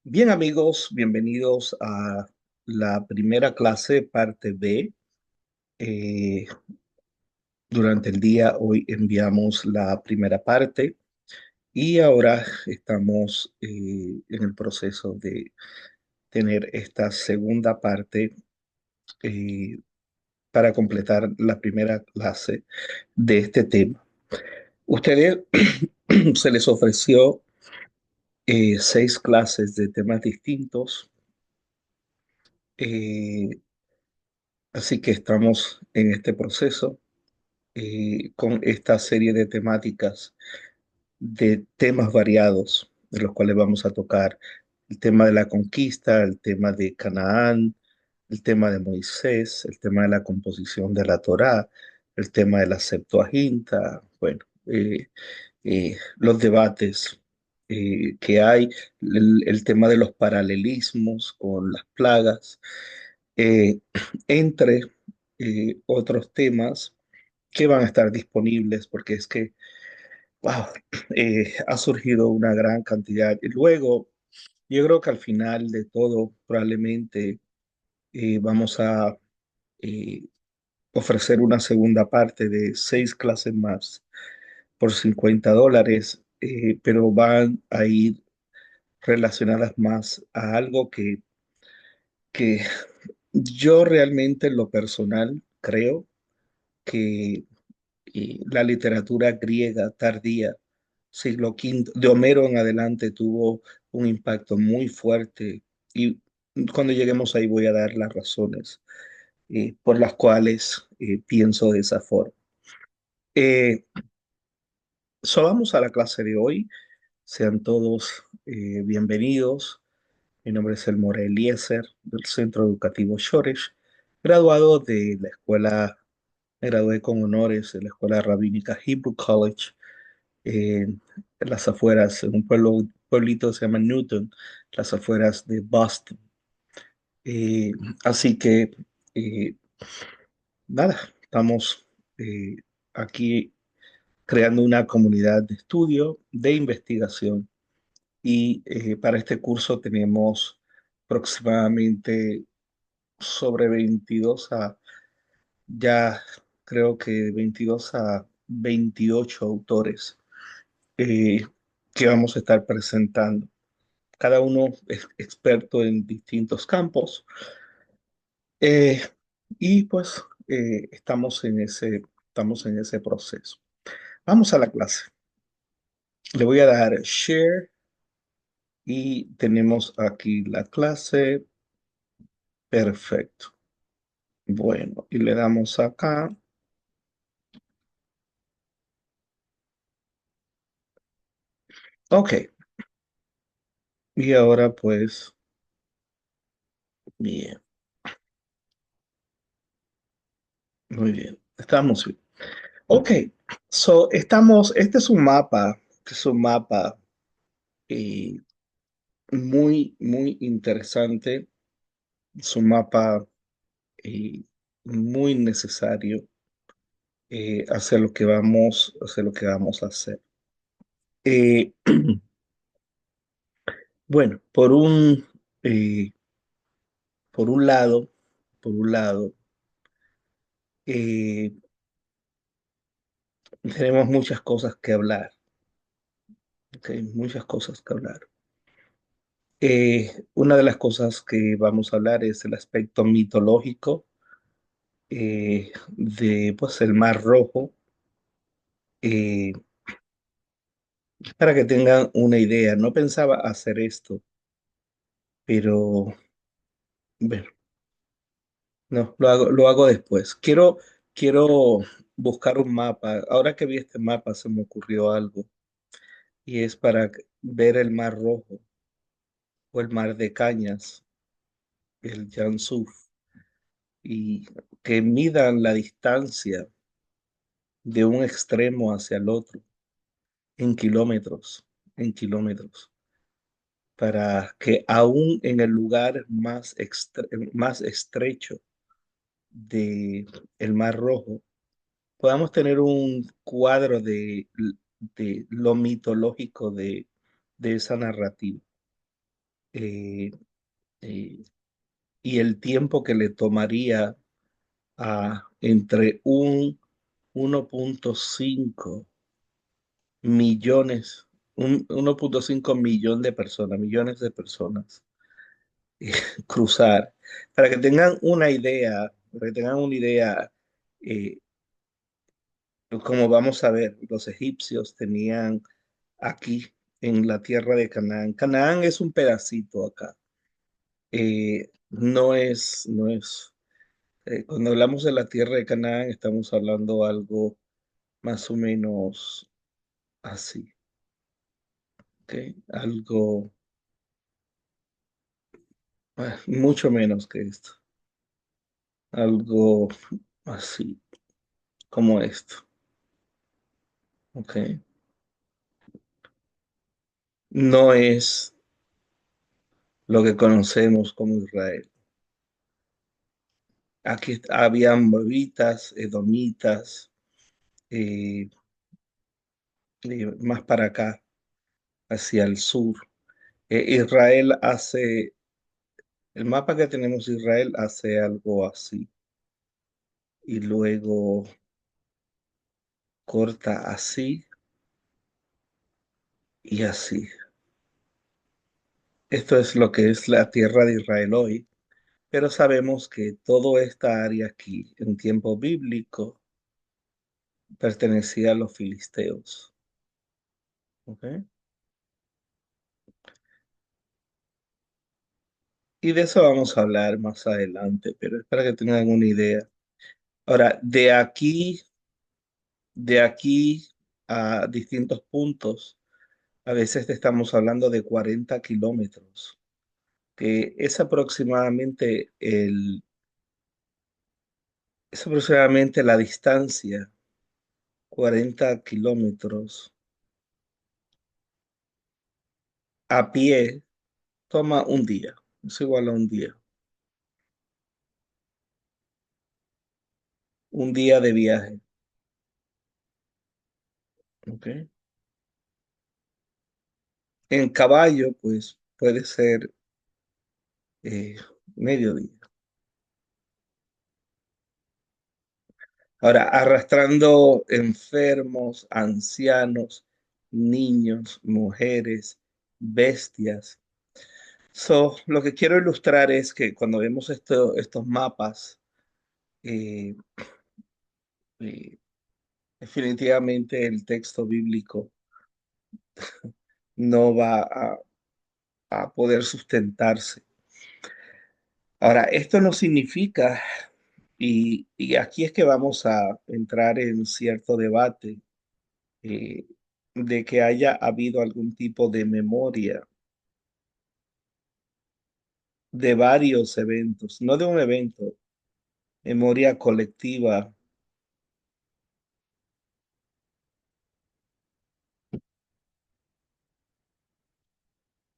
Bien amigos, bienvenidos a la primera clase, parte B. Eh, Durante el día hoy enviamos la primera parte y ahora estamos en el proceso de tener esta segunda parte eh, para completar la primera clase de este tema. Ustedes se les ofreció 6 clases de temas distintos. eh, Así que estamos en este proceso con esta serie de temáticas, de temas variados, de los cuales vamos a tocar el tema de la conquista, el tema de Canaán, el tema de Moisés, el tema de la composición de la Torá, el tema de la Septuaginta, bueno, los debates que hay, el tema de los paralelismos con las plagas, eh, entre otros temas que van a estar disponibles, porque es que, wow, ha surgido una gran cantidad. Y luego, yo creo que al final de todo, probablemente vamos a eh, ofrecer una segunda parte de 6 clases más por $50, pero van a ir relacionadas más a algo que yo realmente en lo personal creo que la literatura griega tardía, siglo V, de Homero en adelante, tuvo un impacto muy fuerte y cuando lleguemos ahí voy a dar las razones por las cuales pienso de esa forma. Eh, Vamos a la clase de hoy. Sean todos bienvenidos. Mi nombre es Elmore Eliezer del Centro Educativo Shoresh, graduado de la escuela, me gradué con honores de la Escuela Rabínica Hebrew College en las afueras, en un pueblito que se llama Newton, las afueras de Boston. Eh, Así que, eh, nada, estamos aquí creando una comunidad de estudio, de investigación y para este curso tenemos aproximadamente sobre 22 a, ya creo que 22 a 28 autores eh, que vamos a estar presentando. Cada uno es experto en distintos campos eh, y pues estamos en ese proceso. Vamos a la clase. Le voy a dar share y tenemos aquí la clase. Perfecto. Bueno, y le damos acá. Ok. Y ahora pues, bien, muy bien. Estamos bien. Ok. Este es un mapa eh, muy, muy interesante. Es un mapa eh, muy necesario hacia lo que vamos a hacer. Eh, bueno, eh, por un lado, por un lado, eh, tenemos muchas cosas que hablar, ¿ok? Muchas cosas que hablar. Una de las cosas que vamos a hablar es el aspecto mitológico de pues, el Mar Rojo. Eh, para que tengan una idea, no pensaba hacer esto, pero bueno, no, lo hago después. Quiero buscar un mapa. Ahora que vi este mapa se me ocurrió algo y es para ver el Mar Rojo o el Mar de Cañas, el Yansuf, y que midan la distancia de un extremo hacia el otro en kilómetros, para que aún en el lugar más estrecho de el Mar Rojo podamos tener un cuadro de lo mitológico de esa narrativa. eh, eh, y el tiempo que le tomaría a entre un 1,5 millones, un 1,5 millón de personas, millones de personas, cruzar. Para que tengan una idea, para que tengan una idea, eh, como vamos a ver, los egipcios tenían aquí en la tierra de Canaán. Canaán es un pedacito acá. No es, cuando hablamos de la tierra de Canaán, estamos hablando algo más o menos así, ¿ok? Algo mucho menos que esto, algo así como esto, ¿ok? No es lo que conocemos como Israel. Aquí habían moabitas, edomitas, eh, más para acá, hacia el sur. Israel hace, el mapa que tenemos de Israel hace algo así y luego corta así y así. Esto es lo que es la tierra de Israel hoy, pero sabemos que toda esta área aquí, en tiempo bíblico, pertenecía a los filisteos. ¿Ok? Y de eso vamos a hablar más adelante, pero es para que tengan una idea. Ahora, de aquí a distintos puntos, a veces estamos hablando de 40 kilómetros, que es aproximadamente la distancia, 40 kilómetros a pie, toma un día, es igual a un día de viaje, ¿ok? En caballo, pues puede ser eh, medio día. Ahora, arrastrando enfermos, ancianos, niños, mujeres, bestias. Lo que quiero ilustrar es que cuando vemos estos mapas, eh, eh, definitivamente el texto bíblico no va a poder sustentarse. Ahora, esto no significa, y aquí es que vamos a entrar en cierto debate, eh, de que haya habido algún tipo de memoria de varios eventos, no de un evento, memoria colectiva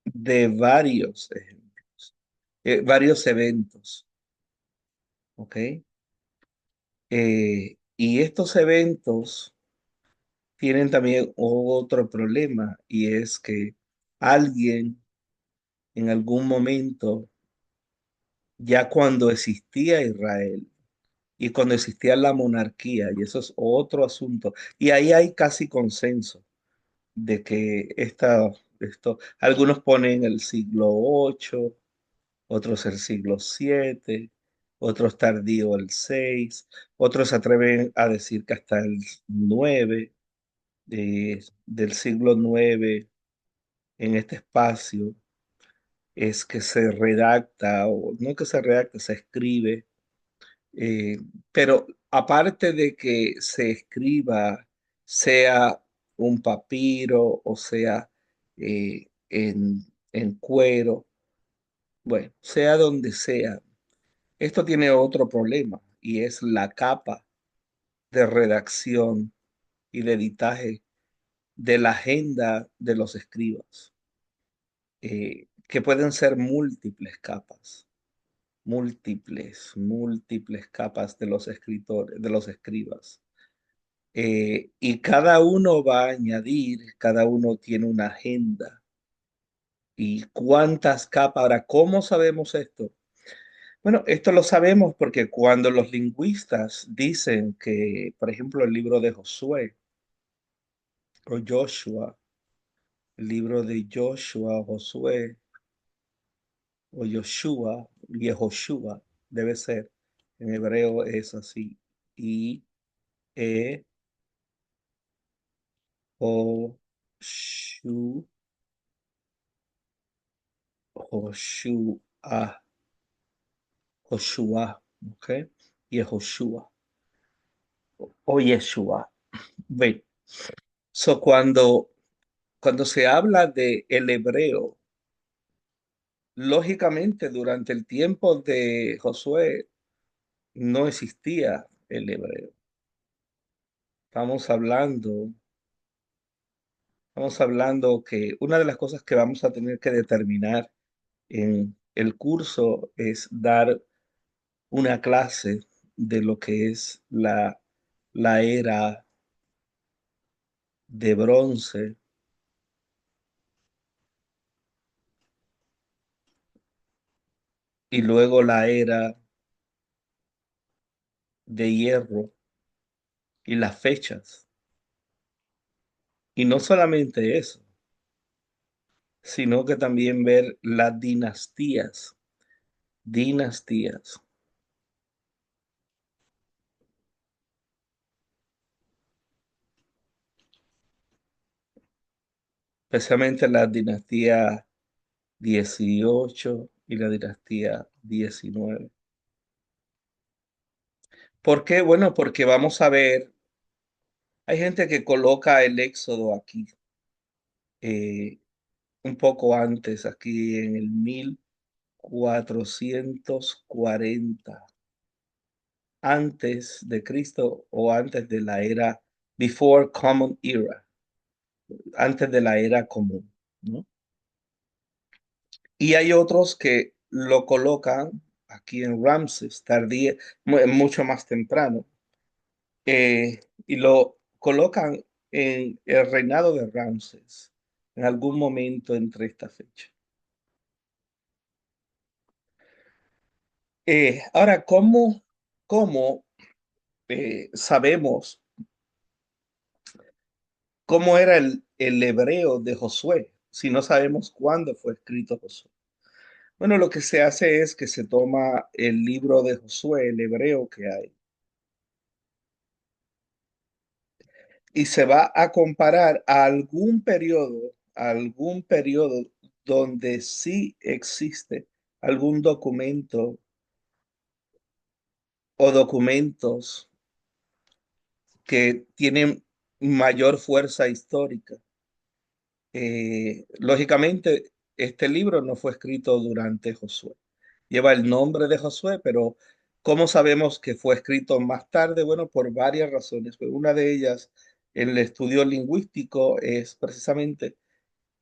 de varios ejemplos, varios eventos, ¿ok? Y estos eventos tienen también otro problema y es que alguien en algún momento, ya cuando existía Israel y cuando existía la monarquía, y eso es otro asunto, y ahí hay casi consenso de que algunos ponen el siglo 8, otros el siglo 7, otros tardío el 6, otros se atreven a decir que hasta el 9, del siglo 9 en este espacio es que se redacta, o no que se redacta, se escribe, eh, pero aparte de que se escriba, sea un papiro o sea en cuero, bueno, sea donde sea, esto tiene otro problema y es la capa de redacción y de editaje de la agenda de los escribas, que pueden ser múltiples capas de los escritores, de los escribas. Y cada uno va a añadir, cada uno tiene una agenda ¿Y cuántas capas? Ahora, ¿cómo sabemos esto? Bueno, esto lo sabemos porque cuando los lingüistas dicen que, por ejemplo, el libro de Josué o Joshua, el libro de Joshua, Josué o Yoshua, Yehoshua, debe ser, en hebreo es así, I, E, O, Shu, Joshua, Joshua, ¿ok? Yehoshua o Yeshua. Ve, so cuando se habla de el hebreo, lógicamente durante el tiempo de Josué no existía el hebreo. Estamos hablando, estamos hablando que una de las cosas que vamos a tener que determinar en el curso es dar una clase de lo que es la era de bronce y luego la era de hierro y las fechas. Y no solamente eso, sino que también ver las dinastías, dinastías, especialmente la dinastía 18 y la dinastía 19. ¿Por qué? Bueno, porque vamos a ver, hay gente que coloca el Éxodo aquí, eh, un poco antes, aquí en el 1440 antes de Cristo o antes de la era, before common era, antes de la era común, ¿no? Y hay otros que lo colocan aquí en Ramses, tardía, mucho más temprano, y lo colocan en el reinado de Ramses, en algún momento entre esta fecha. Ahora, ¿cómo sabemos cómo era el hebreo de Josué si no sabemos cuándo fue escrito Josué? Bueno, lo que se hace es que se toma el libro de Josué, el hebreo que hay, y se va a comparar a algún periodo donde sí existe algún documento o documentos que tienen mayor fuerza histórica. Lógicamente, este libro no fue escrito durante Josué. Lleva el nombre de Josué, pero ¿cómo sabemos que fue escrito más tarde? Bueno, por varias razones, pero una de ellas, el estudio lingüístico, es precisamente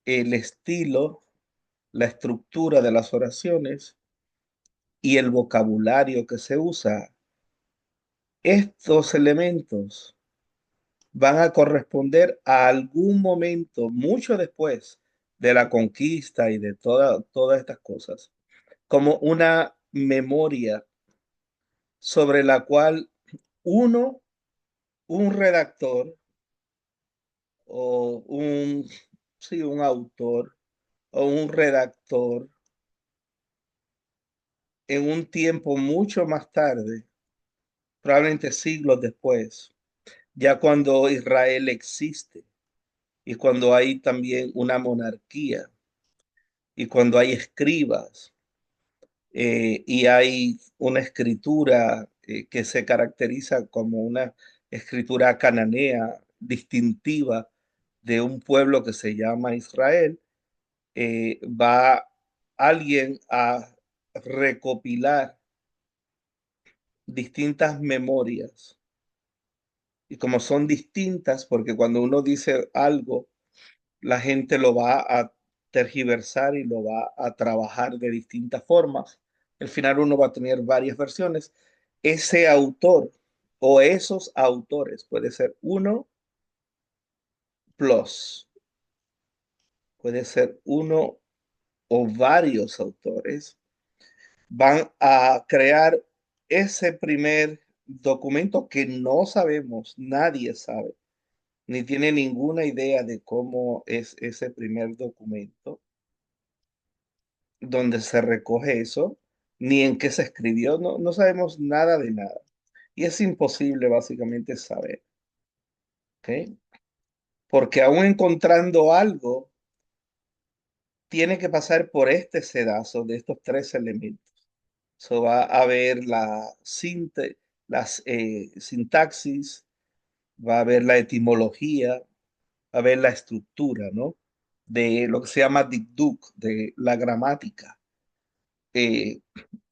el estilo, la estructura de las oraciones y el vocabulario que se usa. Estos elementos van a corresponder a algún momento mucho después de la conquista y de todas estas cosas, como una memoria sobre la cual uno, un redactor o sí, un autor o un redactor en un tiempo mucho más tarde, probablemente siglos después, ya cuando Israel existe y cuando hay también una monarquía y cuando hay escribas y hay una escritura que se caracteriza como una escritura cananea distintiva de un pueblo que se llama Israel, va alguien a recopilar distintas memorias. Y como son distintas, porque cuando uno dice algo, la gente lo va a tergiversar y lo va a trabajar de distintas formas. Al final uno va a tener varias versiones. Ese autor o esos autores puede ser uno plus, puede ser uno o varios autores van a crear ese primer documento que no sabemos, nadie sabe, ni tiene ninguna idea de cómo es ese primer documento, donde se recoge eso, ni en qué se escribió, no sabemos nada de nada. Y es imposible básicamente saber, ¿ok? Porque aún encontrando algo, tiene que pasar por este sedazo de estos tres elementos. So, va a haber las sintaxis, va a haber la etimología, va a haber la estructura, ¿no? De lo que se llama dikduk, de la gramática eh,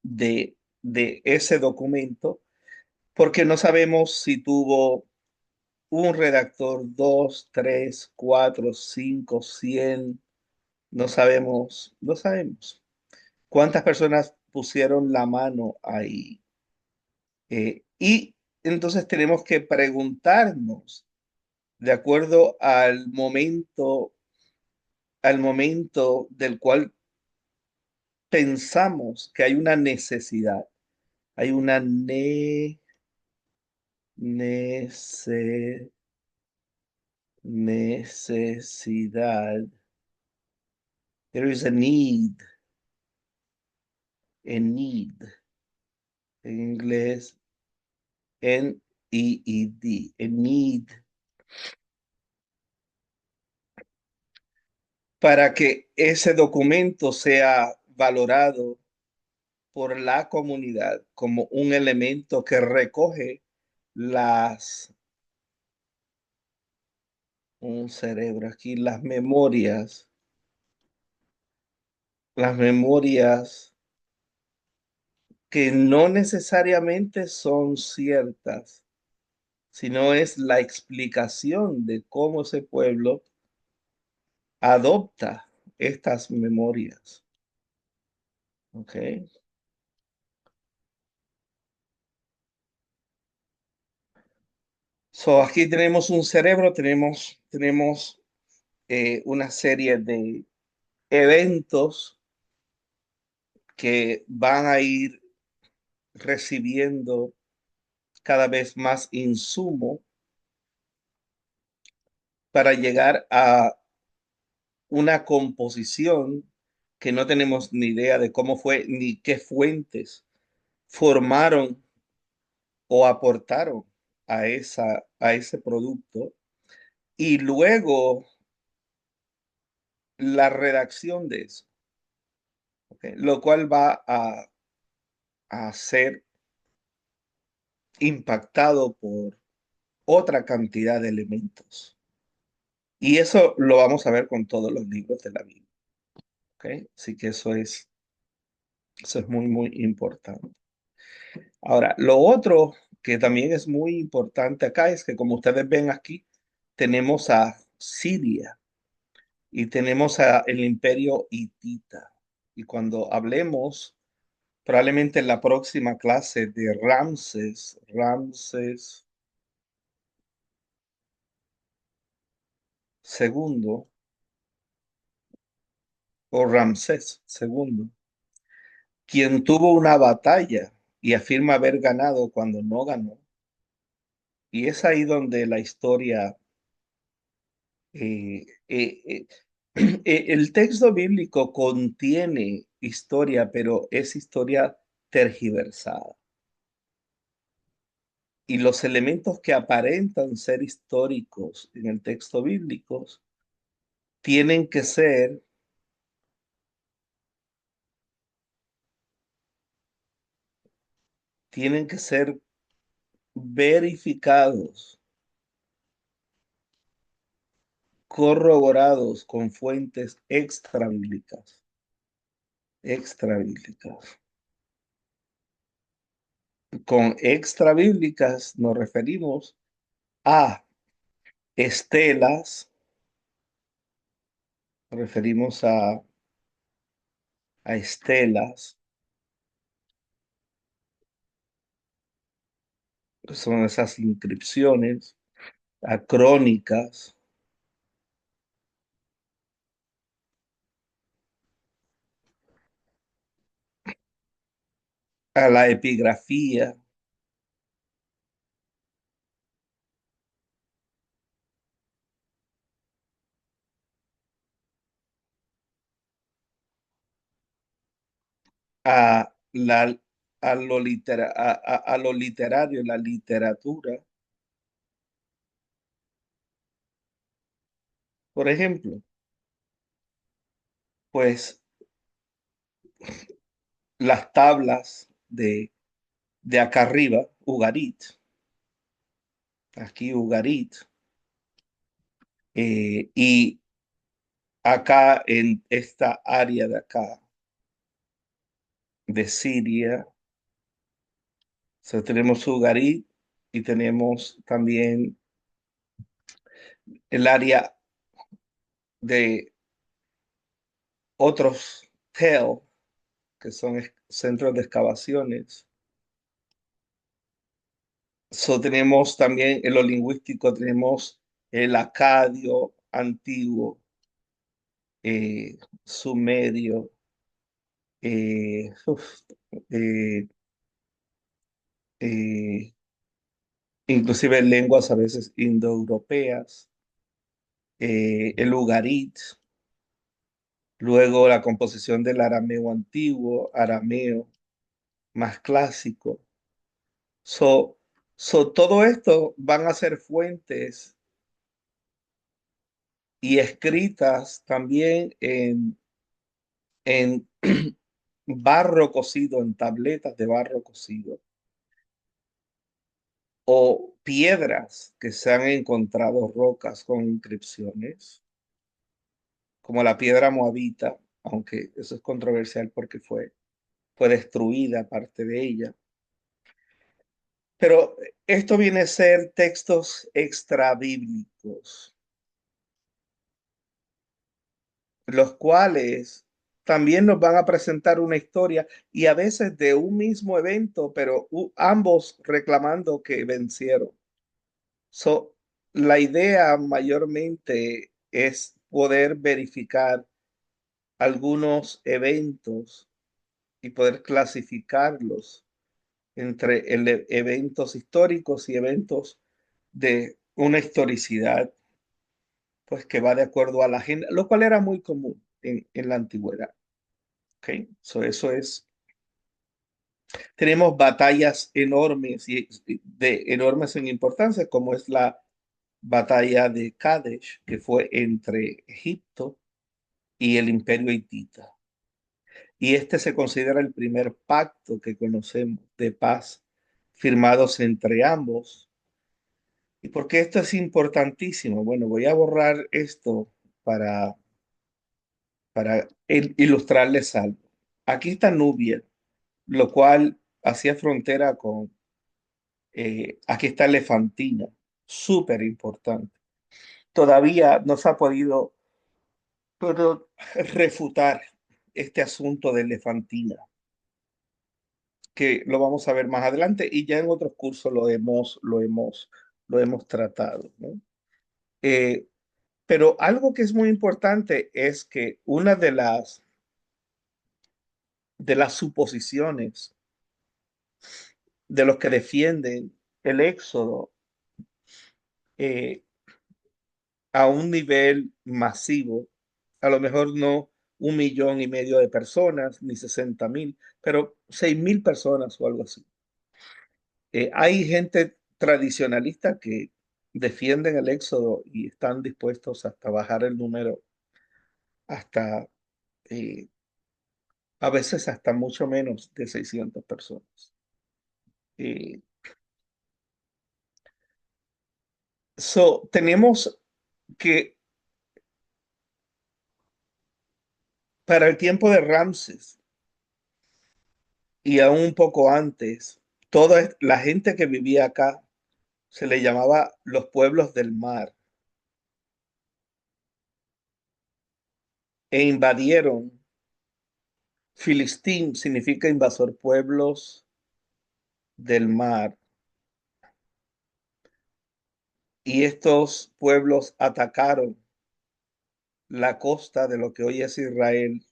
de ese documento, porque no sabemos si tuvo un redactor, dos, tres, cuatro, cinco, 100, no sabemos cuántas personas pusieron la mano ahí. Y entonces tenemos que preguntarnos, de acuerdo al momento del cual pensamos que hay una necesidad, hay una nece- necesidad. There is a need, en inglés, N-E-E-D, a need, para que ese documento sea valorado por la comunidad como un elemento que recoge un cerebro aquí, las memorias que no necesariamente son ciertas, sino es la explicación de cómo ese pueblo adopta estas memorias. ¿Ok? So, aquí tenemos un cerebro, tenemos una serie de eventos que van a ir recibiendo cada vez más insumo para llegar a una composición que no tenemos ni idea de cómo fue ni qué fuentes formaron o aportaron a ese producto, y luego la redacción de eso, ¿ok? Lo cual va a ser impactado por otra cantidad de elementos. Y eso lo vamos a ver con todos los libros de la Biblia, ¿ok? Así que eso es muy, muy importante. Ahora, lo otro que también es muy importante acá es que, como ustedes ven aquí, tenemos a Siria y tenemos el imperio hitita. Y cuando hablemos, probablemente en la próxima clase, de Ramses segundo o Ramsés segundo, quien tuvo una batalla y afirma haber ganado cuando no ganó. Y es ahí donde la historia, el texto bíblico contiene historia, pero es historia tergiversada. Y los elementos que aparentan ser históricos en el texto bíblico tienen que ser, tienen que ser verificados, corroborados con fuentes extra bíblicas. Con extra bíblicas nos referimos a estelas, nos referimos a estelas, que son esas inscripciones, a crónicas, a la epigrafía, a, la, a lo literario, la literatura. Por ejemplo, pues las tablas de acá arriba, Ugarit, aquí Ugarit, y acá en esta área de acá, de Siria, tenemos Ugarit y tenemos también el área de otros TEL, que son centros de excavaciones. Tenemos también en lo lingüístico, tenemos el acadio antiguo, sumerio, eh, uf, eh, eh, inclusive lenguas a veces indoeuropeas, el ugarit, luego la composición del arameo antiguo, arameo más clásico. So, todo esto van a ser fuentes y escritas también en barro cocido, en tabletas de barro cocido, o piedras que se han encontrado rocas con inscripciones, como la piedra moabita, aunque eso es controversial porque fue destruida parte de ella. Pero esto viene a ser textos extrabíblicos, los cuales también nos van a presentar una historia y a veces de un mismo evento, pero ambos reclamando que vencieron. So, la idea mayormente es poder verificar algunos eventos y poder clasificarlos entre eventos históricos y eventos de una historicidad, pues que va de acuerdo a la agenda, lo cual era muy común en la antigüedad. Okay. So, eso es. Tenemos batallas enormes y enormes en importancia, como es la batalla de Kadesh, que fue entre Egipto y el Imperio Hitita. Y este se considera el primer pacto que conocemos de paz firmados entre ambos. ¿Y por qué esto es importantísimo? Bueno, voy a borrar esto para, para ilustrarles algo. Aquí está Nubia, lo cual hacía frontera con, aquí está Elefantina, súper importante. Todavía no se ha podido refutar este asunto de Elefantina, que lo vamos a ver más adelante y ya en otros cursos lo hemos tratado, ¿no? Eh, pero algo que es muy importante es que una de las suposiciones de los que defienden el éxodo eh, a un nivel masivo, a lo mejor no 1,5 millones de personas, ni 60,000, pero 6,000 personas o algo así. Hay gente tradicionalista que defienden el éxodo y están dispuestos hasta bajar el número hasta eh, a veces hasta mucho menos de 600 personas. Eh, Tenemos que para el tiempo de Ramses y aún un poco antes, toda la gente que vivía acá se le llamaba los pueblos del mar e invadieron. Filistín significa invasor, pueblos del mar. Y estos pueblos atacaron la costa de lo que hoy es Israel.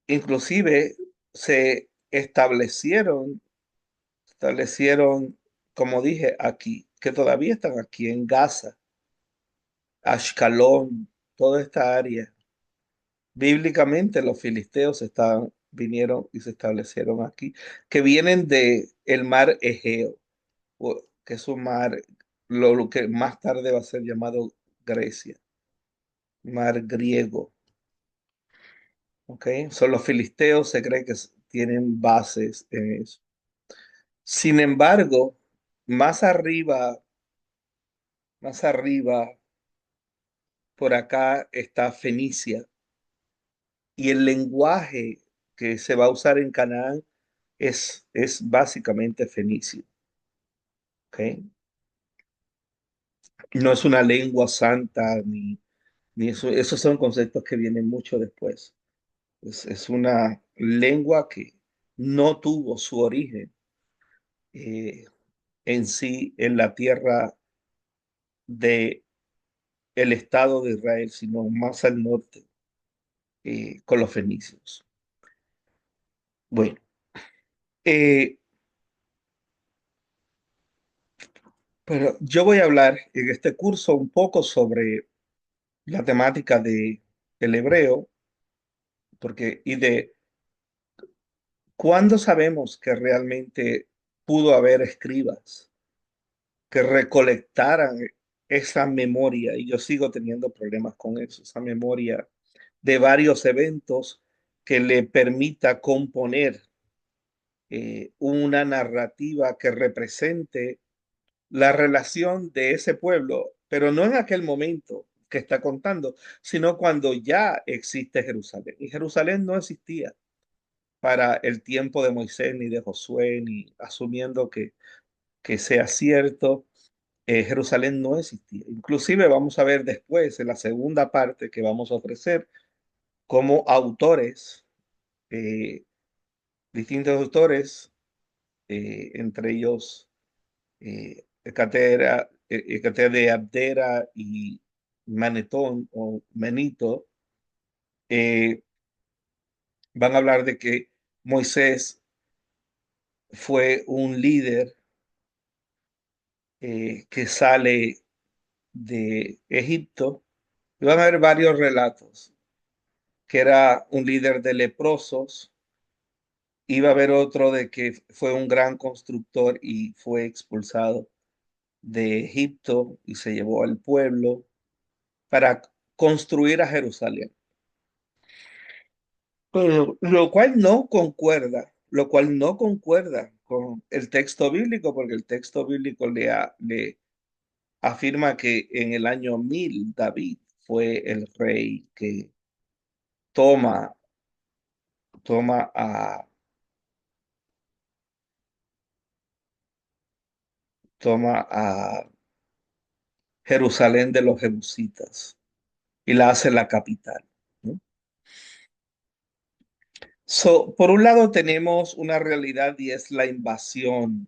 Inclusive se establecieron, como dije, aquí, que todavía están aquí en Gaza, Ashkelon, toda esta área. Bíblicamente los filisteos vinieron y se establecieron aquí, que vienen de el mar Egeo, que es un mar, lo que más tarde va a ser llamado Grecia, mar griego. ¿Ok? Son los filisteos, se cree que tienen bases en eso. Sin embargo, más arriba, más arriba, por acá está Fenicia, y el lenguaje que se va a usar en Canaán es básicamente fenicio. ¿Ok? No es una lengua santa, ni eso, esos son conceptos que vienen mucho después. Es una lengua que no tuvo su origen eh, en sí en la tierra de el Estado de Israel, sino más al norte, con los fenicios. Bueno, eh, pero yo voy a hablar en este curso un poco sobre la temática del hebreo, porque y de cuándo sabemos que realmente pudo haber escribas que recolectaran esa memoria, y yo sigo teniendo problemas con eso, esa memoria de varios eventos que le permita componer una narrativa que represente la relación de ese pueblo, pero no en aquel momento que está contando, sino cuando ya existe Jerusalén. Y Jerusalén no existía para el tiempo de Moisés ni de Josué, ni asumiendo que sea cierto, Jerusalén no existía. Inclusive vamos a ver después, en la segunda parte que vamos a ofrecer, como autores, eh, distintos autores, entre ellos Ecatera de Abdera y Manetón o Menito, eh, van a hablar de que Moisés fue un líder que sale de Egipto. Y van a haber varios relatos, que era un líder de leprosos, iba a haber otro de que fue un gran constructor y fue expulsado de Egipto y se llevó al pueblo para construir a Jerusalén. Pero lo cual no concuerda con el texto bíblico, porque el texto bíblico le afirma que en el año 1000 David fue el rey que toma, toma a Jerusalén de los jebusitas y la hace la capital, ¿no? Por un lado tenemos una realidad y es la invasión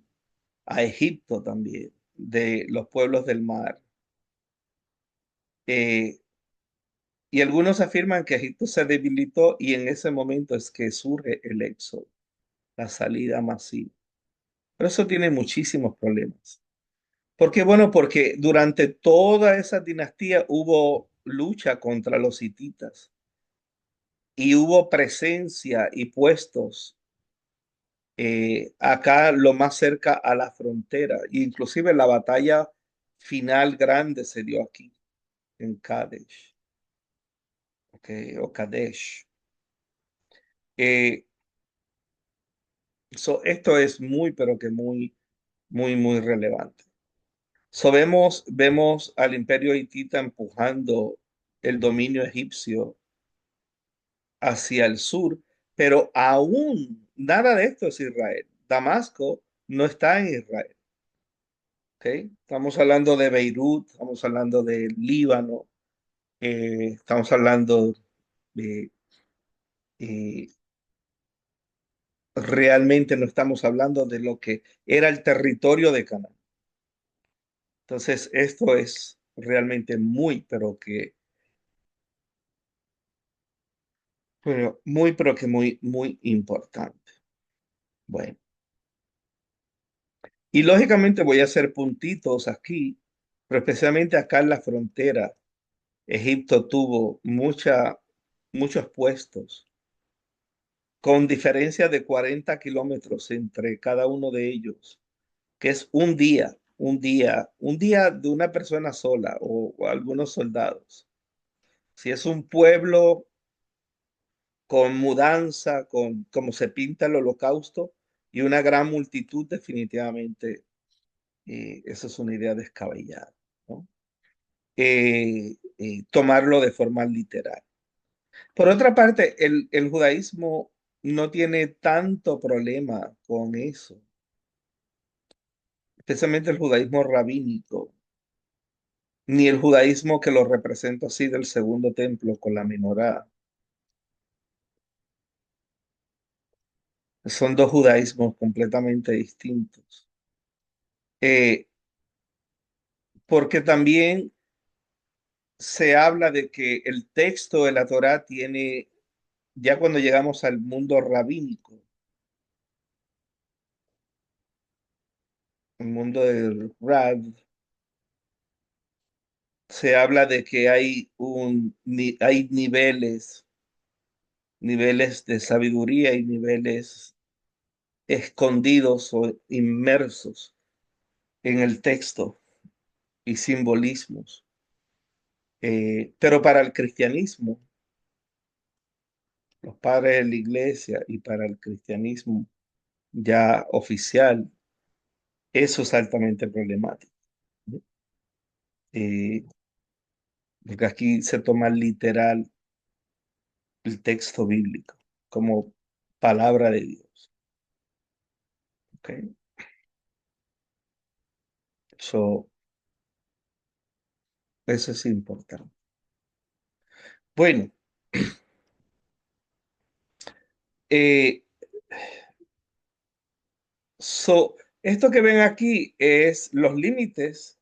a Egipto también de los pueblos del mar. Eh, y algunos afirman que Egipto se debilitó y en ese momento es que surge el éxodo, la salida masiva. Pero eso tiene muchísimos problemas. ¿Por qué? Bueno, porque durante toda esa dinastía hubo lucha contra los hititas y hubo presencia y puestos acá lo más cerca a la frontera. Inclusive la batalla final grande se dio aquí, en Kadesh, o Kadesh. Eh, esto es muy, pero que muy, muy, muy relevante. Vemos al imperio hitita empujando el dominio egipcio hacia el sur, pero aún nada de esto es Israel. Damasco no está en Israel. ¿Ok? Estamos hablando de Beirut, estamos hablando de Líbano, estamos hablando de... eh, realmente no estamos hablando de lo que era el territorio de Canaán. Entonces, esto es realmente muy, pero que pero que muy, muy importante. Bueno, y lógicamente voy a hacer puntitos aquí, pero especialmente acá en la frontera, Egipto tuvo muchos puestos, con diferencia de 40 kilómetros entre cada uno de ellos, que es un día de una persona sola o algunos soldados. Si es un pueblo con mudanza, con como se pinta el holocausto y una gran multitud, definitivamente eso es una idea descabellada, ¿no? Tomarlo de forma literal. Por otra parte, el judaísmo no tiene tanto problema con eso, especialmente el judaísmo rabínico, ni el judaísmo que lo representa así del segundo templo con la menorá. Son dos judaísmos completamente distintos. Eh, Porque también se habla de que el texto de la Torá tiene, ya cuando llegamos al mundo rabínico, el mundo del Rab, se habla de que hay niveles de sabiduría y niveles escondidos o inmersos en el texto y simbolismos. Pero para el cristianismo, los padres de la iglesia y para el cristianismo ya oficial, eso es altamente problemático, ¿no? Eh, Porque aquí se toma literal el texto bíblico como palabra de Dios. ¿Ok? So, eso es importante. Bueno, eh, esto que ven aquí es los límites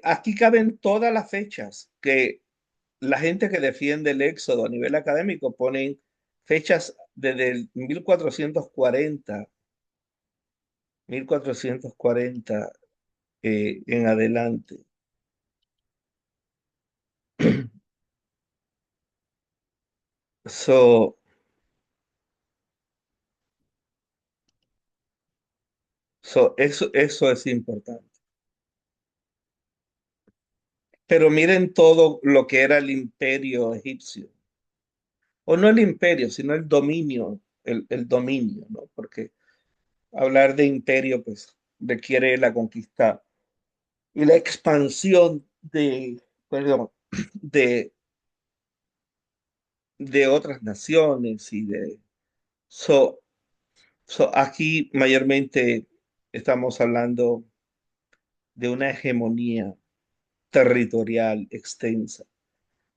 aquí caben todas las fechas que la gente que defiende el éxodo a nivel académico ponen fechas desde el 1440 en adelante. So, eso es importante. Pero miren todo lo que era el imperio egipcio. O no el imperio, sino el dominio, ¿no? Porque hablar de imperio, pues, requiere la conquista y la expansión perdón, de, de otras naciones so, aquí mayormente estamos hablando de una hegemonía territorial extensa,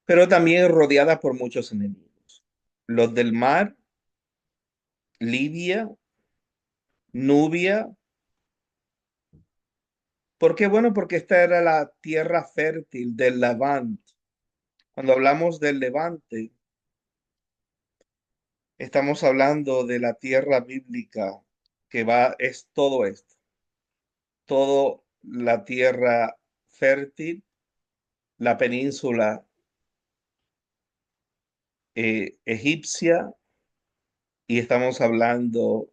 pero también rodeada por muchos enemigos. Los del mar, Libia, Nubia. ¿Por qué? Bueno, porque esta era la tierra fértil del Levante. Cuando hablamos del Levante, estamos hablando de la tierra bíblica es todo esto, todo la tierra fértil, la península egipcia, y estamos hablando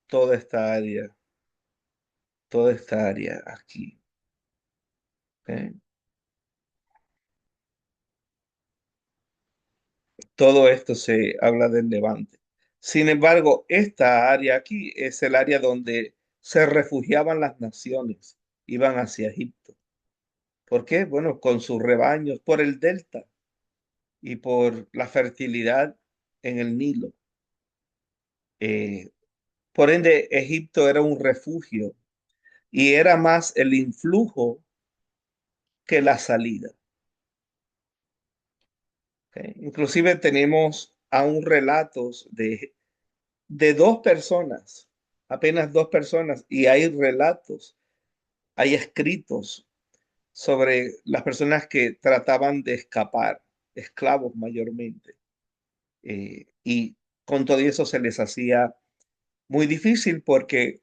toda esta área, toda esta área aquí. ¿Ok? Todo esto se habla del Levante. Sin embargo, esta área aquí es el área donde se refugiaban las naciones, iban hacia Egipto. ¿Por qué? Bueno, con sus rebaños, por el delta y por la fertilidad en el Nilo. Eh, por ende, Egipto era un refugio y era más el influjo que la salida. ¿Ok? Inclusive tenemos aún relatos de dos personas, apenas dos personas, y hay relatos, hay escritos sobre las personas que trataban de escapar, esclavos mayormente. Y con todo eso se les hacía muy difícil porque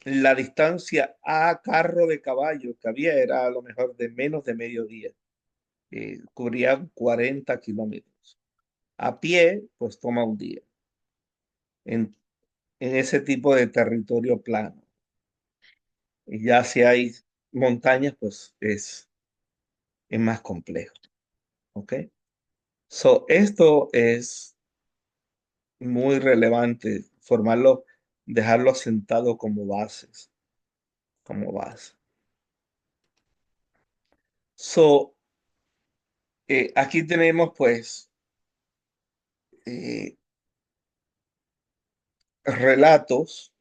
la distancia a carro de caballo que había era a lo mejor de menos de medio día. Cubrían 40 kilómetros. A pie, pues toma un día en, en ese tipo de territorio plano. Y ya si hay montañas, pues es más complejo. ¿Ok? So, esto es muy relevante, formarlo, dejarlo sentado como bases, como base. So, aquí tenemos pues eh, relatos.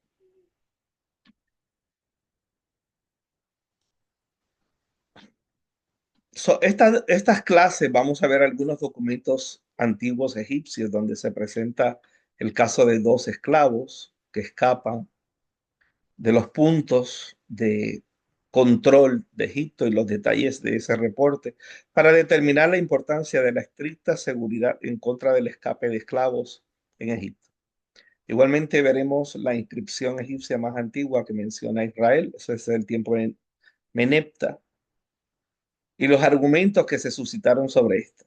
So, estas clases vamos a ver algunos documentos antiguos egipcios donde se presenta el caso de dos esclavos que escapan de los puntos de control de Egipto y los detalles de ese reporte para determinar la importancia de la estricta seguridad en contra del escape de esclavos en Egipto. Igualmente veremos la inscripción egipcia más antigua que menciona Israel, eso es el tiempo de Menepta, y los argumentos que se suscitaron sobre esto.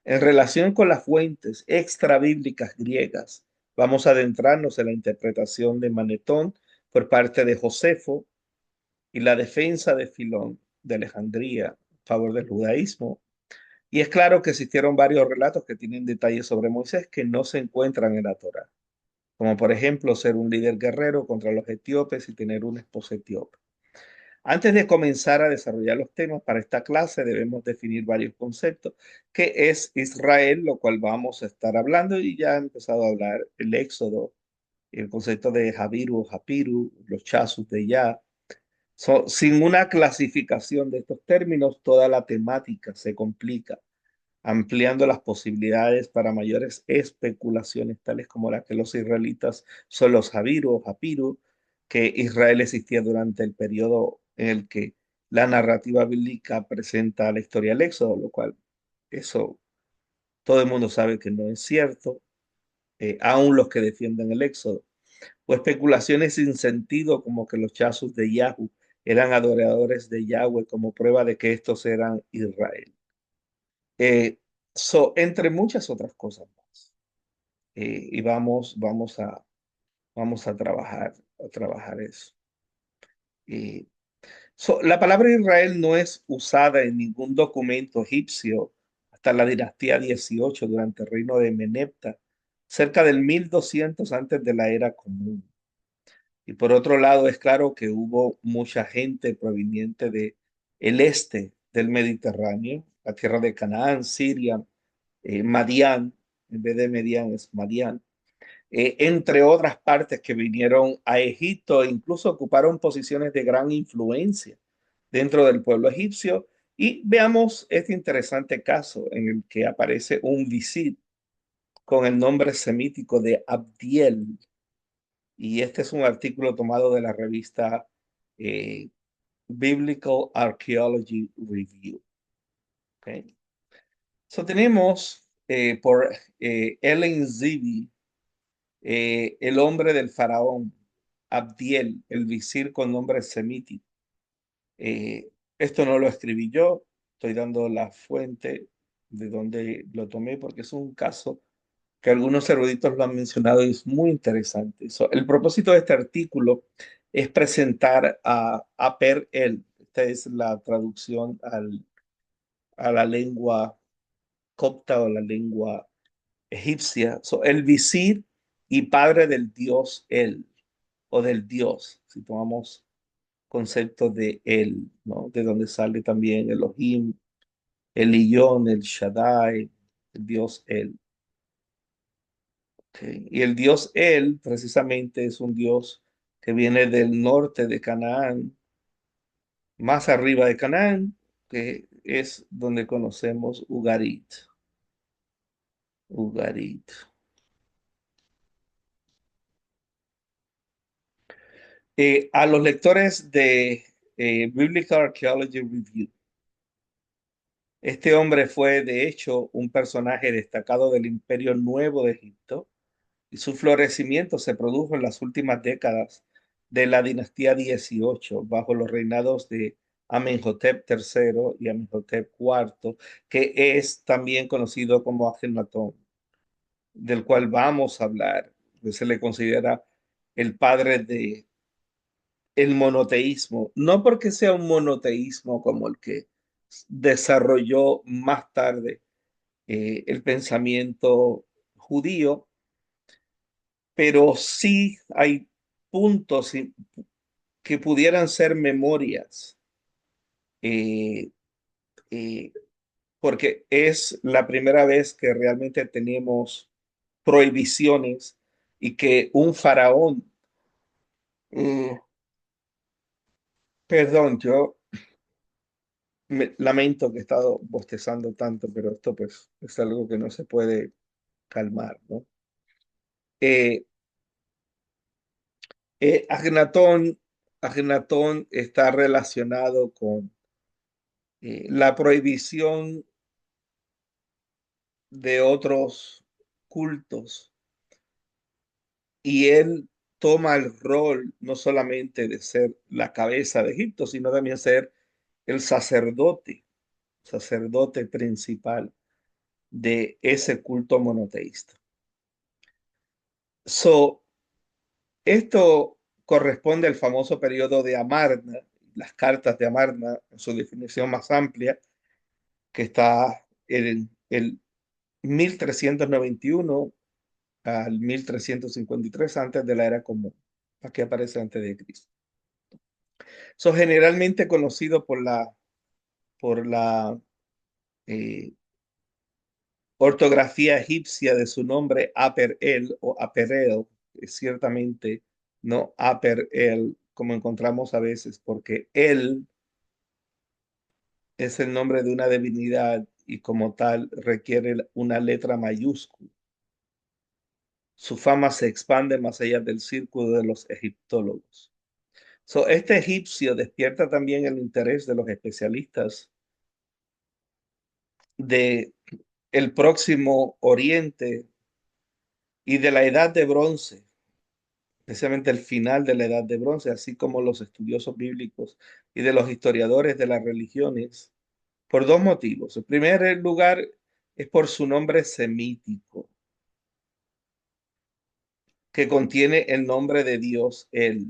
En relación con las fuentes extrabíblicas griegas, vamos a adentrarnos en la interpretación de Manetón por parte de Josefo y la defensa de Filón de Alejandría a favor del judaísmo. Y es claro que existieron varios relatos que tienen detalles sobre Moisés que no se encuentran en la Torá, como por ejemplo ser un líder guerrero contra los etíopes y tener una esposa etíope. Antes de comenzar a desarrollar los temas para esta clase, debemos definir varios conceptos. ¿Qué es Israel? Lo cual vamos a estar hablando y ya he empezado a hablar el Éxodo, el concepto de Jabiru o Japiru, los Chasus de Yah. Sin una clasificación de estos términos, toda la temática se complica, ampliando las posibilidades para mayores especulaciones, tales como las que los israelitas son los Jabiru o Japiru, que Israel existía durante el periodo en el que la narrativa bíblica presenta la historia del Éxodo, lo cual eso todo el mundo sabe que no es cierto, aun los que defienden el Éxodo, o especulaciones sin sentido como que los chazos de Yahoo eran adoradores de Yahweh como prueba de que estos eran Israel. Eh, Entre muchas otras cosas más. Y vamos a trabajar eso. Eh, la palabra Israel no es usada en ningún documento egipcio hasta la dinastía 18 durante el reino de Menepta, cerca del 1200 antes de la era común. Y por otro lado, es claro que hubo mucha gente proveniente de el este del Mediterráneo, la tierra de Canaán, Siria, Madián, en vez de Medián es Madián, entre otras partes que vinieron a Egipto e incluso ocuparon posiciones de gran influencia dentro del pueblo egipcio. Y veamos este interesante caso en el que aparece un visir con el nombre semítico de Abdiel. Y este es un artículo tomado de la revista eh, Biblical Archaeology Review. ¿Okay? So tenemos por Ellen Zivi, el hombre del faraón, Abdiel, el visir con nombre semítico. Esto no lo escribí yo, estoy dando la fuente de donde lo tomé porque es un caso que algunos eruditos lo han mencionado y es muy interesante. El propósito de este artículo es presentar a Per El, esta es la traducción a la lengua copta o la lengua egipcia. El visir y padre del dios El, o del dios, si tomamos concepto de El, ¿no? De donde sale también Elohim, el Iyón, el Shaddai, el dios El. Okay. Y el dios El precisamente es un dios que viene del norte de Canaán, más arriba de Canaán, que es donde conocemos Ugarit. Ugarit. A los lectores de Biblical Archaeology Review, Este hombre fue, de hecho, un personaje destacado del Imperio Nuevo de Egipto y su florecimiento se produjo en las últimas décadas de la dinastía 18, bajo los reinados de Amenhotep III y Amenhotep IV, que es también conocido como Ajenatón, del cual vamos a hablar, que se le considera el padre de el monoteísmo, no porque sea un monoteísmo como el que desarrolló más tarde el pensamiento judío, pero sí hay puntos que pudieran ser memorias, eh, eh, porque es la primera vez que realmente tenemos prohibiciones y que un faraón, eh, perdón, yo lamento que he estado bostezando tanto, pero esto pues es algo que no se puede calmar, ¿no? Eh, Agnatón, Agnatón está relacionado con la prohibición de otros cultos y él toma el rol no solamente de ser la cabeza de Egipto, sino también ser el sacerdote principal de ese culto monoteísta. So, esto corresponde al famoso periodo de Amarna, las cartas de Amarna, en su definición más amplia, que está en el 1391 al 1353 antes de la era común. Aquí aparece antes de Cristo. Son generalmente conocidos por la eh, ortografía egipcia de su nombre Aper-El o Aperel, ciertamente no Aper-El como encontramos a veces, porque él es el nombre de una divinidad y como tal requiere una letra mayúscula. Su fama se expande más allá del círculo de los egiptólogos. So, este egipcio despierta también el interés de los especialistas de el próximo Oriente y de la Edad de Bronce, especialmente el final de la Edad de Bronce, así como los estudiosos bíblicos y de los historiadores de las religiones, por dos motivos. En primer lugar, es por su nombre semítico, que contiene el nombre de Dios, él,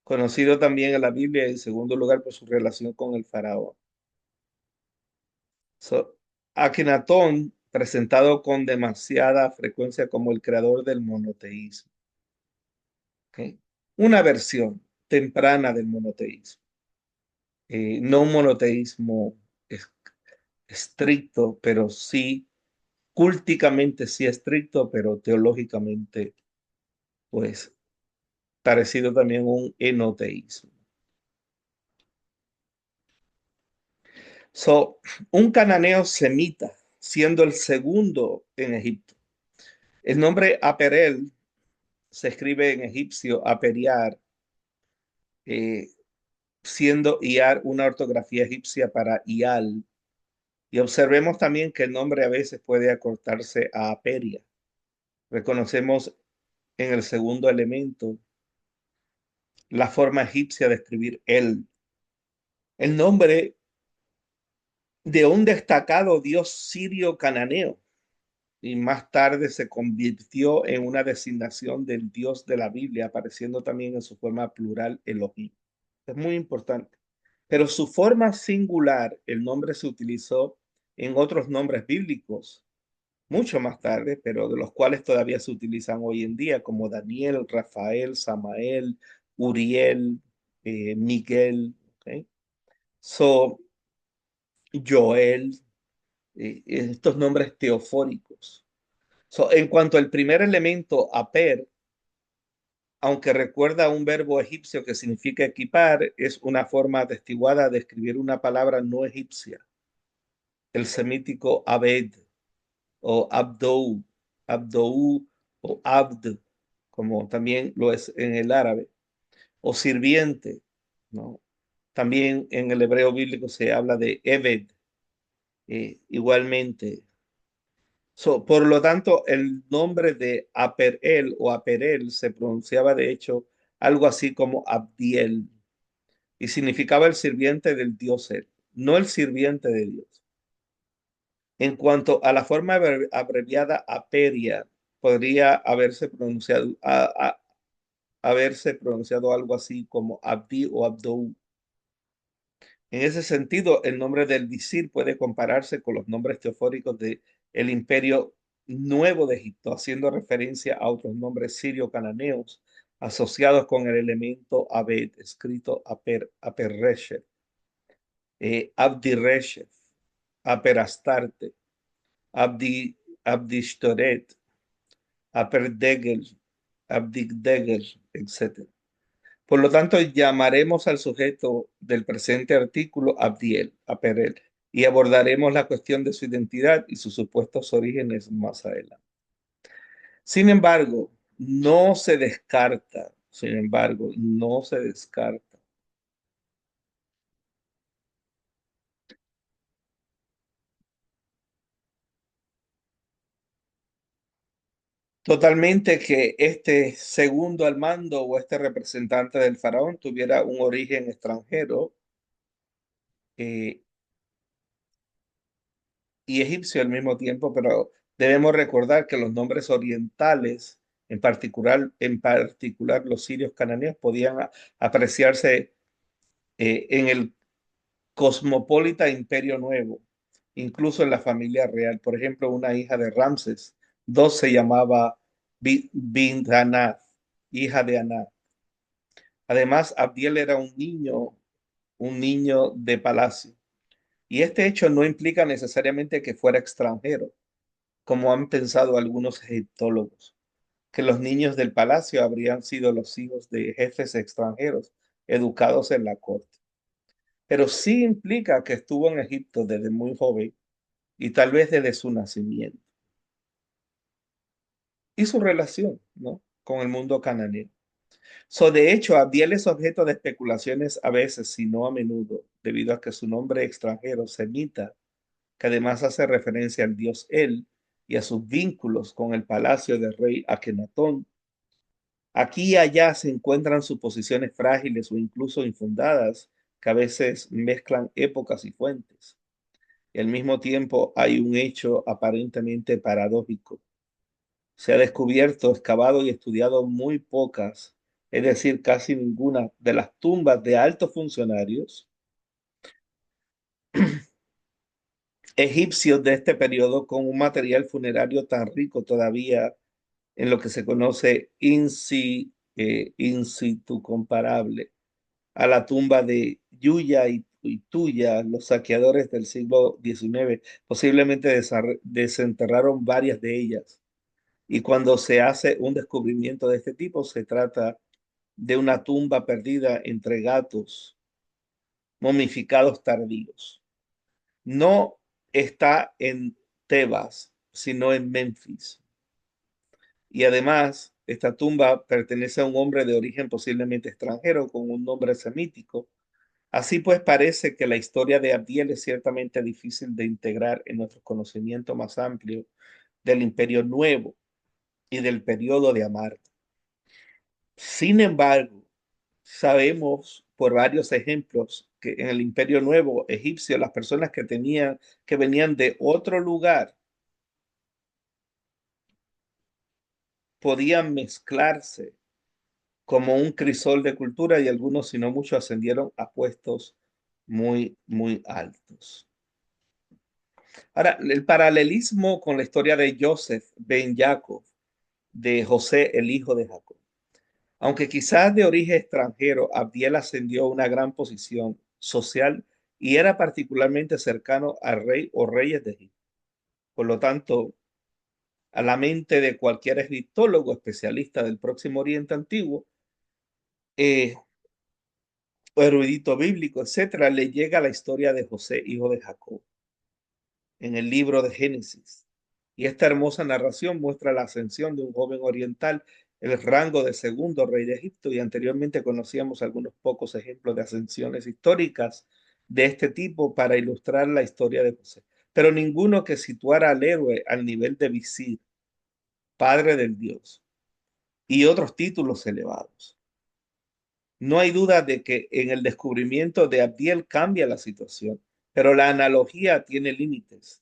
conocido también en la Biblia, y en segundo lugar, por su relación con el faraón. So, Akenatón, presentado con demasiada frecuencia como el creador del monoteísmo. ¿Ok? Una versión temprana del monoteísmo. No un monoteísmo es- estricto, pero sí, culticamente sí estricto, pero teológicamente, pues, parecido también a un enoteísmo. So, un cananeo semita, siendo el segundo en Egipto. El nombre Aperel se escribe en egipcio Aperiar, eh, siendo Iar una ortografía egipcia para Ial. Y observemos también que el nombre a veces puede acortarse a Aperia. Reconocemos en el segundo elemento la forma egipcia de escribir el nombre de un destacado dios sirio cananeo y más tarde se convirtió en una designación del dios de la Biblia, apareciendo también en su forma plural Elohim. Es muy importante. Pero su forma singular, el nombre se utilizó en otros nombres bíblicos mucho más tarde, pero de los cuales todavía se utilizan hoy en día, como Daniel, Rafael, Samael, Uriel, Miguel, ¿okay? So, Joel, estos nombres teofóricos. So, en cuanto al primer elemento, aper, aunque recuerda un verbo egipcio que significa equipar, es una forma atestiguada de escribir una palabra no egipcia, el semítico abed o abdou, abdou o abd, como también lo es en el árabe, o sirviente, ¿no? También en el hebreo bíblico se habla de eved, Igualmente. Por lo tanto, el nombre de Aperel o Aperel se pronunciaba de hecho algo así como Abdiel y significaba el sirviente del dios El, no el sirviente de Dios. En cuanto a la forma abreviada Aperia, podría haberse pronunciado algo así como Abdi o Abdou. En ese sentido, el nombre del visir puede compararse con los nombres teofóricos de el Imperio Nuevo de Egipto, haciendo referencia a otros nombres sirio-cananeos asociados con el elemento Abed, escrito Aperreshet, Abdireshet, Aperastarte, Abdishtoret, Aperdegel, Abdigdegel, etc. Por lo tanto, llamaremos al sujeto del presente artículo Abdiel, Aperel, y abordaremos la cuestión de su identidad y sus supuestos orígenes más adelante. Sin embargo, no se descarta totalmente que este segundo al mando o este representante del faraón tuviera un origen extranjero eh, y egipcio al mismo tiempo, pero debemos recordar que los nombres orientales, en particular los sirios cananeos, podían apreciarse en el cosmopolita Imperio Nuevo, incluso en la familia real. Por ejemplo, una hija de Ramses II se llamaba Bint Anat, hija de Anat. Además, Abdiel era un niño de palacio. Y este hecho no implica necesariamente que fuera extranjero, como han pensado algunos egiptólogos, que los niños del palacio habrían sido los hijos de jefes extranjeros educados en la corte. Pero sí implica que estuvo en Egipto desde muy joven y tal vez desde su nacimiento y su relación, ¿no?, con el mundo cananeo. De hecho, Abdiel es objeto de especulaciones a veces, si no a menudo, debido a que su nombre extranjero semita, que además hace referencia al dios El y a sus vínculos con el palacio del rey Akenatón. Aquí y allá se encuentran suposiciones frágiles o incluso infundadas que a veces mezclan épocas y fuentes. Y al mismo tiempo hay un hecho aparentemente paradójico. Se ha descubierto, excavado y estudiado muy pocas, es decir, casi ninguna de las tumbas de altos funcionarios egipcios de este periodo con un material funerario tan rico todavía en lo que se conoce in situ comparable a la tumba de Yuya y Tuya, los saqueadores del siglo XIX. Posiblemente desenterraron varias de ellas. Y cuando se hace un descubrimiento de este tipo, se trata de una tumba perdida entre gatos momificados tardíos. No está en Tebas, sino en Memphis. Y además, esta tumba pertenece a un hombre de origen posiblemente extranjero con un nombre semítico. Así pues, parece que la historia de Abdiel es ciertamente difícil de integrar en nuestro conocimiento más amplio del Imperio Nuevo y del periodo de Amarna. Sin embargo, sabemos por varios ejemplos que en el Imperio Nuevo egipcio las personas que venían de otro lugar podían mezclarse como un crisol de cultura y algunos, si no muchos, ascendieron a puestos muy altos. Ahora, el paralelismo con la historia de Joseph ben Jacob, de José, el hijo de Jacob. Aunque quizás de origen extranjero, Abdiel ascendió a una gran posición social y era particularmente cercano al rey o reyes de Egipto. Por lo tanto, a la mente de cualquier egiptólogo especialista del Próximo Oriente Antiguo, eh, o erudito bíblico, etcétera, le llega la historia de José, hijo de Jacob, en el libro de Génesis. Y esta hermosa narración muestra la ascensión de un joven oriental, el rango de segundo rey de Egipto, y anteriormente conocíamos algunos pocos ejemplos de ascensiones históricas de este tipo para ilustrar la historia de José. pero ninguno que situara al héroe al nivel de visir, padre del dios, y otros títulos elevados. No hay duda de que en el descubrimiento de Abdiel cambia la situación, pero la analogía tiene límites.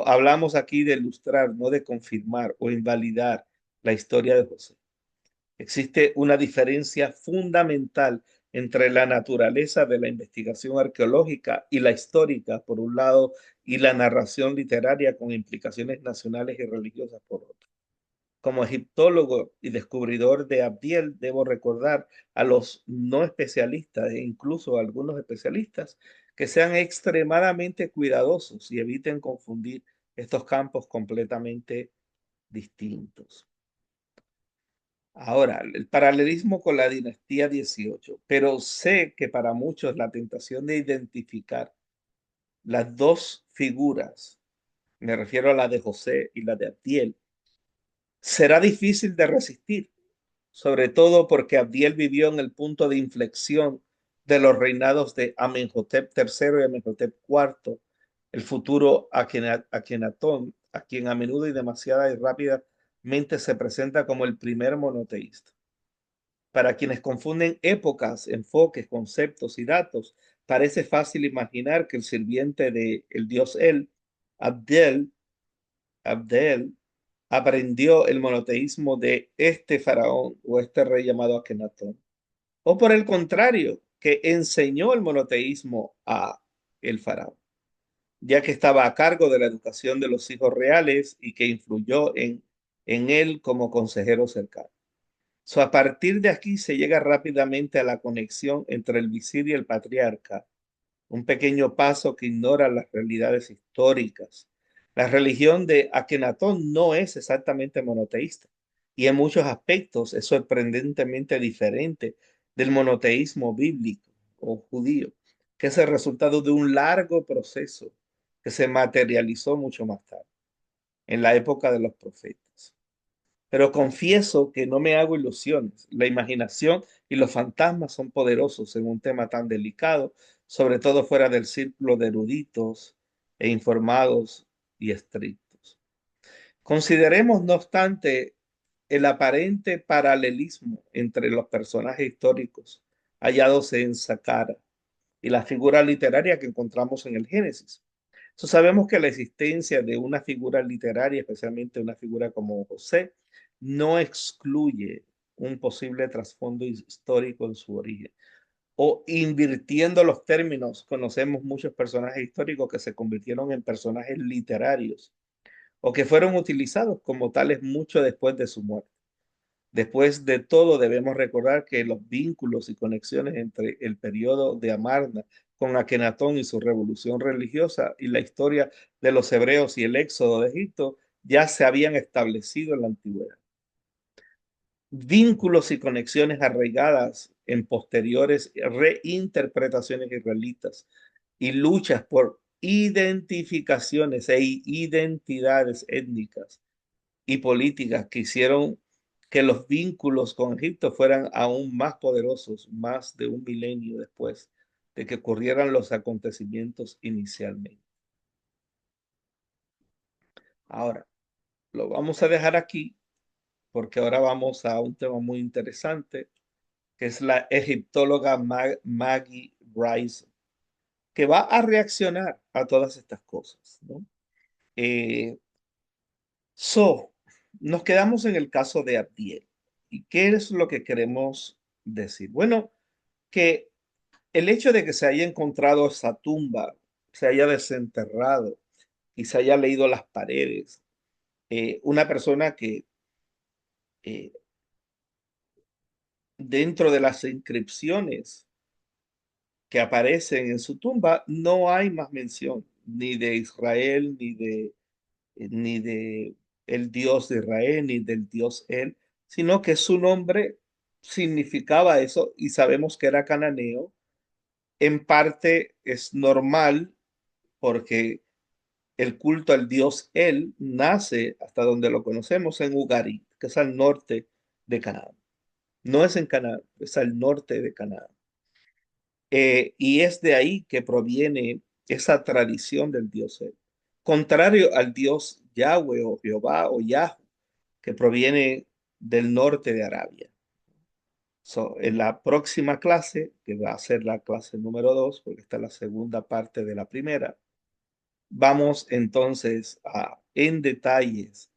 Hablamos aquí de ilustrar, no de confirmar o invalidar la historia de José. Existe una diferencia fundamental entre la naturaleza de la investigación arqueológica y la histórica, por un lado, y la narración literaria con implicaciones nacionales y religiosas, por otro. Como egiptólogo y descubridor de Abdiel, debo recordar a los no especialistas e incluso a algunos especialistas que sean extremadamente cuidadosos y eviten confundir estos campos completamente distintos. Ahora, el paralelismo con la dinastía 18, pero sé que para muchos la tentación de identificar las dos figuras, me refiero a la de José y la de Abdiel, será difícil de resistir, sobre todo porque Abdiel vivió en el punto de inflexión de los reinados de Amenhotep III y Amenhotep IV, el futuro Akenatón, a quien a menudo y demasiada y rápidamente se presenta como el primer monoteísta. Para quienes confunden épocas, enfoques, conceptos y datos, parece fácil imaginar que el sirviente del dios El, Abdel, Abdel, aprendió el monoteísmo de este faraón o este rey llamado Akenatón. O por el contrario, que enseñó el monoteísmo a el faraón, ya que estaba a cargo de la educación de los hijos reales y que influyó en él como consejero cercano. A partir de aquí se llega rápidamente a la conexión entre el visir y el patriarca, un pequeño paso que ignora las realidades históricas. La religión de Akenatón no es exactamente monoteísta y en muchos aspectos es sorprendentemente diferente del monoteísmo bíblico o judío, que es el resultado de un largo proceso que se materializó mucho más tarde, en la época de los profetas. Pero confieso que no me hago ilusiones. La imaginación y los fantasmas son poderosos en un tema tan delicado, sobre todo fuera del círculo de eruditos e informados y estrictos. Consideremos, no obstante, el aparente paralelismo entre los personajes históricos hallados en Saqqara y la figura literaria que encontramos en el Génesis. Sabemos que la existencia de una figura literaria, especialmente una figura como José, no excluye un posible trasfondo histórico en su origen. O invirtiendo los términos, conocemos muchos personajes históricos que se convirtieron en personajes literarios o que fueron utilizados como tales mucho después de su muerte. Después de todo, debemos recordar que los vínculos y conexiones entre el periodo de Amarna con Akenatón y su revolución religiosa y la historia de los hebreos y el éxodo de Egipto ya se habían establecido en la antigüedad. Vínculos y conexiones arraigadas en posteriores reinterpretaciones israelitas y luchas por identificaciones e identidades étnicas y políticas que hicieron que los vínculos con Egipto fueran aún más poderosos, más de un milenio después de que ocurrieran los acontecimientos inicialmente. Ahora, lo vamos a dejar aquí porque ahora vamos a un tema muy interesante, que es la egiptóloga Maggie Bryson, que va a reaccionar a todas estas cosas, ¿no? Eh, So, nos quedamos en el caso de Abdiel. ¿Y qué es lo que queremos decir? Bueno, que el hecho de que se haya encontrado esa tumba, se haya desenterrado y se haya leído las paredes, una persona que eh, dentro de las inscripciones que aparecen en su tumba no hay más mención ni de Israel, ni de el Dios de Israel, ni del Dios él, sino que su nombre significaba eso y sabemos que era cananeo. En parte es normal porque el culto al Dios él nace, hasta donde lo conocemos, en Ugarit, que es al norte de Canaán. No es en Canaán, es al norte de Canaán. Y es de ahí que proviene esa tradición del Dios él. contrario al Dios Yahweh o Jehová o Yahweh, que proviene del norte de Arabia. So, en la próxima clase, que va a ser la clase número 2, porque esta es la segunda parte de la primera, vamos entonces a, en detalles,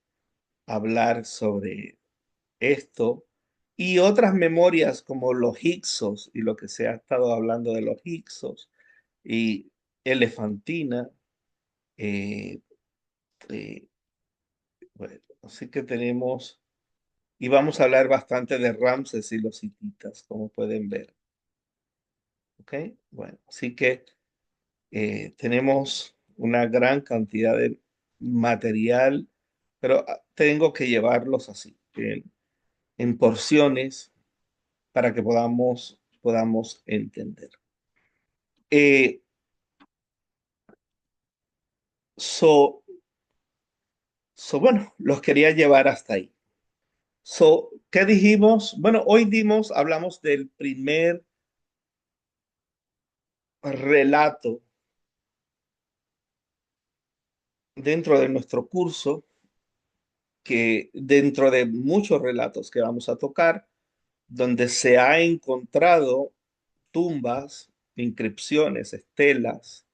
hablar sobre esto y otras memorias como los Hyksos y lo que se ha estado hablando de los Hyksos y Elefantina. eh, eh, bueno, así que tenemos, y vamos a hablar bastante de Ramses y los hititas, como pueden ver. ¿Ok? Bueno, así que tenemos una gran cantidad de material, pero tengo que llevarlos así, en porciones para que podamos entender. Eh, so, bueno, los quería llevar hasta ahí. So, ¿qué dijimos? Bueno, hoy hablamos del primer relato dentro de nuestro curso, que dentro de muchos relatos que vamos a tocar, donde se ha encontrado tumbas, inscripciones, estelas,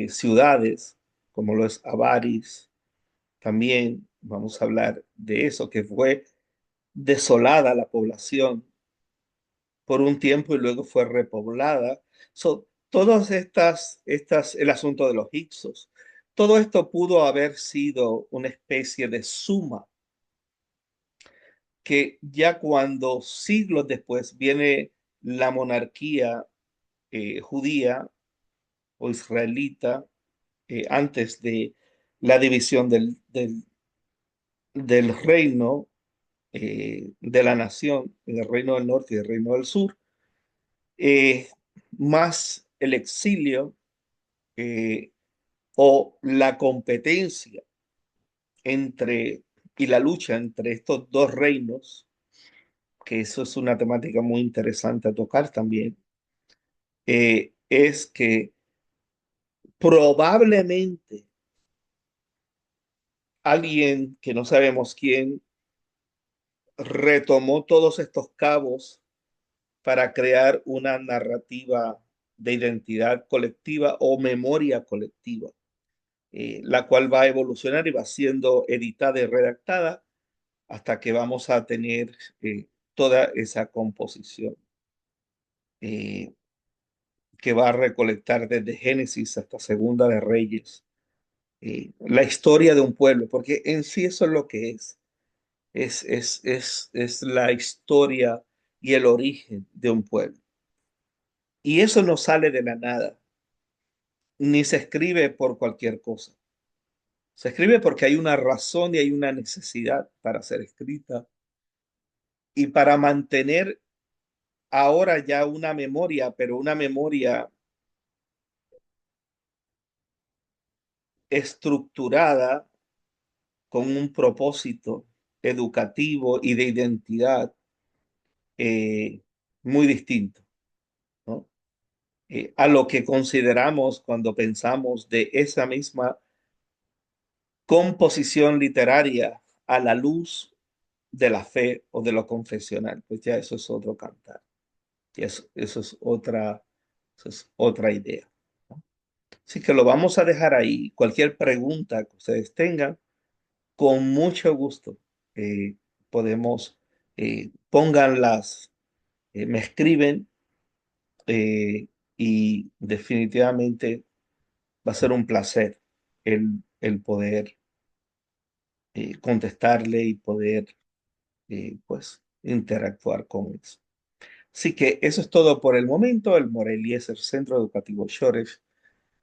ciudades, como lo es Avaris. También vamos a hablar de eso, que fue desolada la población por un tiempo y luego fue repoblada. Todas el asunto de los Hyksos, todo esto pudo haber sido una especie de suma que ya cuando siglos después viene la monarquía judía o israelita, antes de la división del reino, de la nación, en el reino del norte y el reino del sur, eh, más el exilio eh, o la competencia entre y la lucha entre estos dos reinos, que eso es una temática muy interesante a tocar también, es que probablemente alguien que no sabemos quién retomó todos estos cabos para crear una narrativa de identidad colectiva o memoria colectiva, la cual va a evolucionar y va siendo editada y redactada hasta que vamos a tener toda esa composición eh, que va a recolectar desde Génesis hasta Segunda de Reyes, la historia de un pueblo, porque en sí eso es lo que es la historia y el origen de un pueblo. Y eso no sale de la nada, ni se escribe por cualquier cosa. Se escribe porque hay una razón y hay una necesidad para ser escrita y para mantener ahora ya una memoria, pero una memoria estructurada con un propósito educativo y de identidad muy distinto, ¿no? A lo que consideramos cuando pensamos de esa misma composición literaria a la luz de la fe o de lo confesional, pues ya eso es otro cantar, y eso es otra idea, ¿no? Así que lo vamos a dejar ahí. Cualquier pregunta que ustedes tengan, con mucho gusto eh, podemos, pónganlas, me escriben eh, y definitivamente va a ser un placer el poder contestarle y poder pues interactuar con eso. Así que eso es todo por el momento. El Moreliezer Centro Educativo Shores,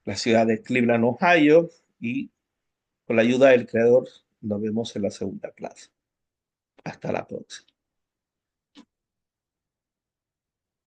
la ciudad de Cleveland, Ohio, y con la ayuda del creador nos vemos en la segunda clase. Hasta la próxima.